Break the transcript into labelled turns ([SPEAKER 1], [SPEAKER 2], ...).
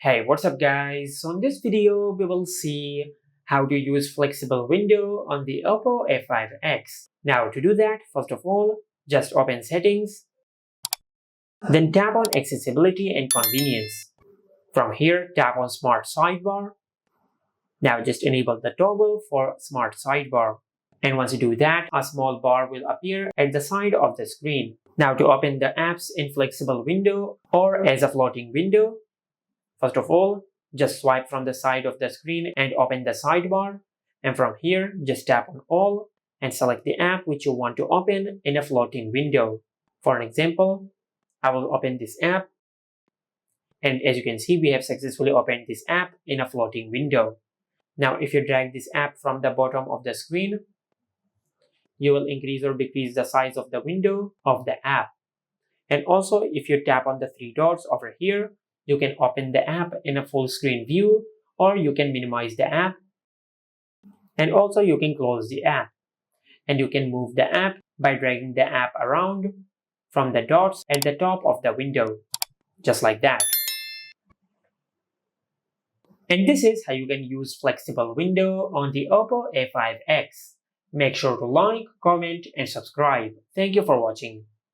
[SPEAKER 1] Hey, what's up guys? So in this video, we will see how to use flexible window on the Oppo A5x. Now to do that, first of all, just open settings, then tap on accessibility and convenience. From here, tap on smart sidebar. Now just enable the toggle for smart sidebar. And once you do that, a small bar will appear at the side of the screen. Now to open the apps in flexible window or as a floating window, first of all, just swipe from the side of the screen and open the sidebar. And from here, just tap on all and select the app which you want to open in a floating window. For an example, I will open this app. And as you can see, we have successfully opened this app in a floating window. Now, if you drag this app from the bottom of the screen, you will increase or decrease the size of the window of the app. And also, if you tap on the three dots over here, you can open the app in a full screen view, or you can minimize the app. And also you can close the app. And you can move the app by dragging the app around from the dots at the top of the window, just like that. And this is how you can use flexible window on the Oppo A5x. Make sure to like, comment, and subscribe. Thank you for watching.